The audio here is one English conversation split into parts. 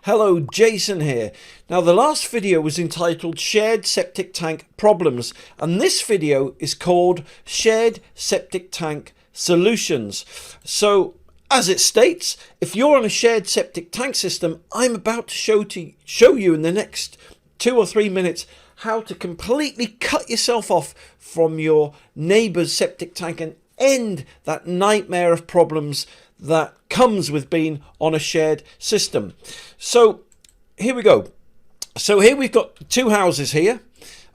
Hello, Jason here. Now the last video was entitled Shared Septic Tank Problems, and this video is called Shared Septic Tank Solutions. So as it states, if you're on a shared septic tank system, I'm about to show you in the next 2 or 3 minutes how to completely cut yourself off from your neighbor's septic tank and end that nightmare of problems that comes with being on a shared system. So here we go. So here we've got two houses here.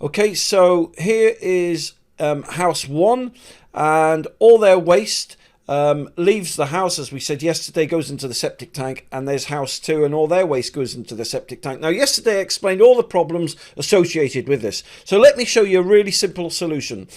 Okay, so here is house one, and all their waste leaves the house, as we said yesterday, goes into the septic tank, and there's house two, and all their waste goes into the septic tank. Now yesterday I explained all the problems associated with this, so let me show you a really simple solution.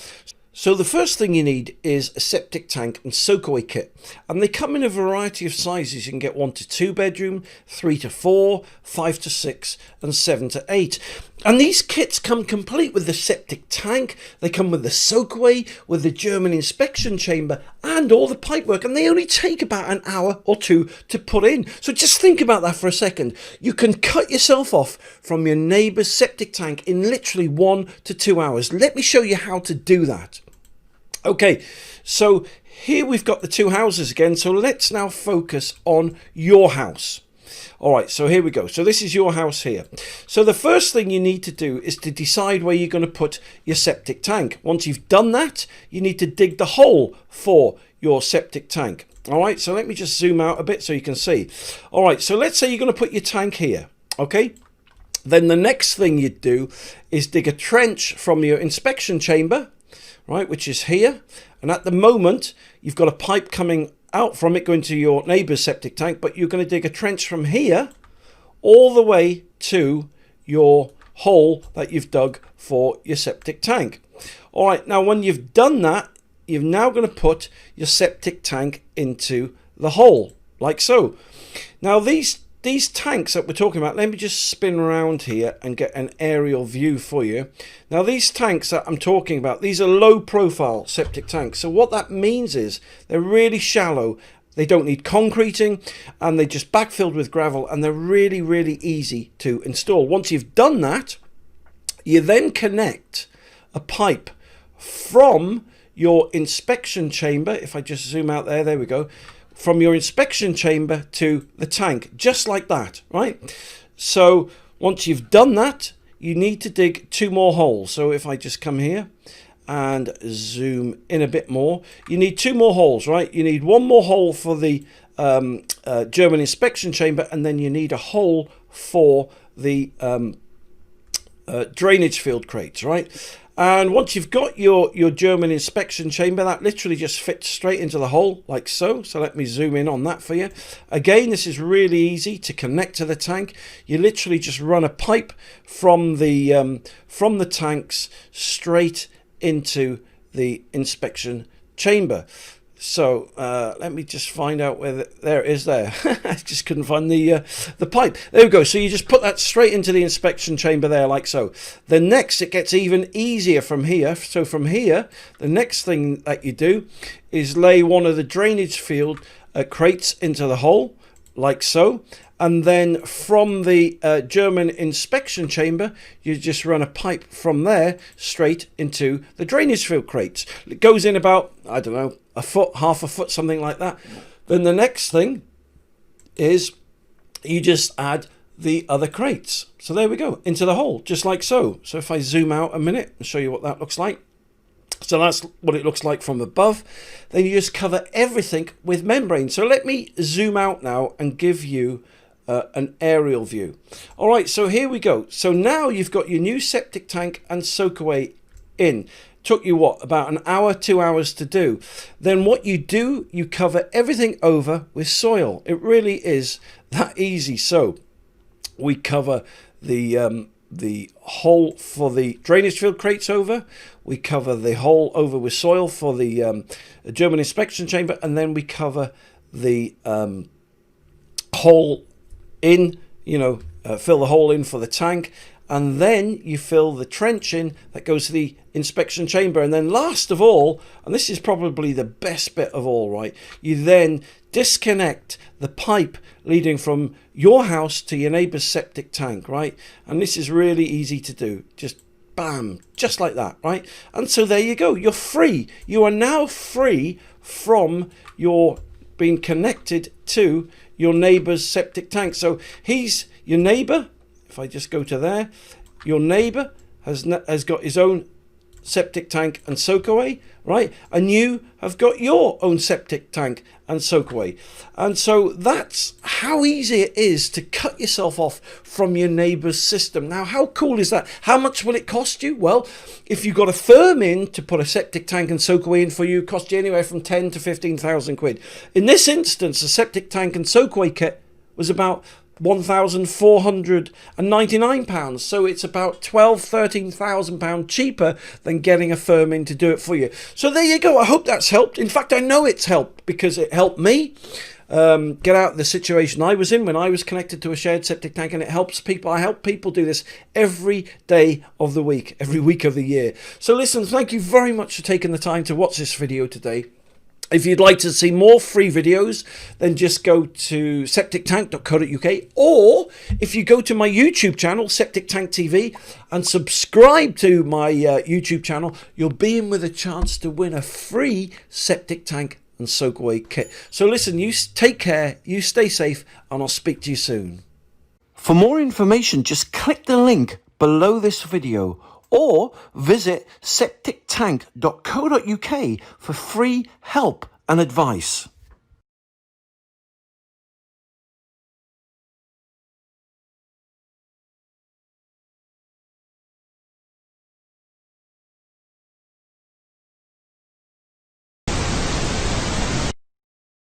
So the first thing you need is a septic tank and soakaway kit, and they come in a variety of sizes. You can get 1 to 2 bedroom, 3 to 4, 5 to 6 and 7 to 8. And these kits come complete with the septic tank, they come with the soakaway, with the German inspection chamber and all the pipework, and they only take about an hour or two to put in. So just think about that for a second. You can cut yourself off from your neighbour's septic tank in literally 1 to 2 hours. Let me show you how to do that. Okay, so here we've got the two houses again, so let's now focus on your house. All right, so here we go. So this is your house here. So the first thing you need to do is to decide where you're going to put your septic tank. Once you've done that, you need to dig the hole for your septic tank. All right, so let me just zoom out a bit so you can see. All right, so let's say you're going to put your tank here, okay? Then the next thing you'd do is dig a trench from your inspection chamber, right, which is here, and at the moment you've got a pipe coming out from it going to your neighbour's septic tank, but you're going to dig a trench from here all the way to your hole that you've dug for your septic tank. All right, now when you've done that, you're now going to put your septic tank into the hole like so. Now these tanks that we're talking about, let me just spin around here and get an aerial view for you. Now these tanks that I'm talking about, these are low profile septic tanks. So what that means is they're really shallow. They don't need concreting, and they just backfilled with gravel, and they're really, really easy to install. Once you've done that, you then connect a pipe from your inspection chamber. If I just zoom out there we go. From your inspection chamber to the tank, just like that, right? So once you've done that, you need to dig 2 more holes. So if I just come here and zoom in a bit more, you need 2 more holes, right? You need 1 more hole for the German inspection chamber, and then you need a hole for the drainage field crates, right? And once you've got your German inspection chamber, that literally just fits straight into the hole like so. So let me zoom in on that for you. Again, this is really easy to connect to the tank. You literally just run a pipe from the tanks straight into the inspection chamber. So let me just find out where there it is there. I just couldn't find the pipe. There we go. So you just put that straight into the inspection chamber there like so. Then next it gets even easier from here. So from here, the next thing that you do is lay one of the drainage field crates into the hole like so. And then from the German inspection chamber, you just run a pipe from there straight into the drainage field crates. It goes in about, I don't know, a foot, half a foot, something like that. Then the next thing is you just add the other crates. So there we go, into the hole, just like so. So if I zoom out a minute and show you what that looks like. So that's what it looks like from above. Then you just cover everything with membrane. So let me zoom out now and give you an aerial view. All right, so here we go. So now you've got your new septic tank and soakaway in. Took you what, about an hour, 2 hours to do. Then what you do, you cover everything over with soil. It really is that easy. So we cover the hole for the drainage field crates over. We cover the hole over with soil for the German inspection chamber, and then we cover the hole in, fill the hole in for the tank, and then you fill the trench in that goes to the inspection chamber. And then last of all, and this is probably the best bit of all, right, you then disconnect the pipe leading from your house to your neighbour's septic tank, right? And this is really easy to do. Just bam, just like that, right? And so there you go. You're free. You are now free from your being connected to your neighbour's septic tank. So he's your neighbour. If I just go to there, your neighbour has got his own septic tank and soakaway, right? And you have got your own septic tank and soakaway. And so that's how easy it is to cut yourself off from your neighbour's system. Now, how cool is that? How much will it cost you? Well, if you got a firm in to put a septic tank and soakaway in for you, it cost you anywhere from 10 to 15,000 quid. In this instance, a septic tank and soakaway kit was about £1,499, so it's about £13,000 cheaper than getting a firm in to do it for you. So there you go. I hope that's helped. In fact, I know it's helped because it helped me get out of the situation I was in when I was connected to a shared septic tank, and it helps people. I help people do this every day of the week, every week of the year. So listen, thank you very much for taking the time to watch this video today. If you'd like to see more free videos, then just go to septictank.co.uk, or if you go to my YouTube channel, Septic Tank TV, and subscribe to my YouTube channel, you'll be in with a chance to win a free septic tank and soakaway kit. So listen, you take care, you stay safe, and I'll speak to you soon. For more information, just click the link below this video, or visit septictank.co.uk for free help and advice.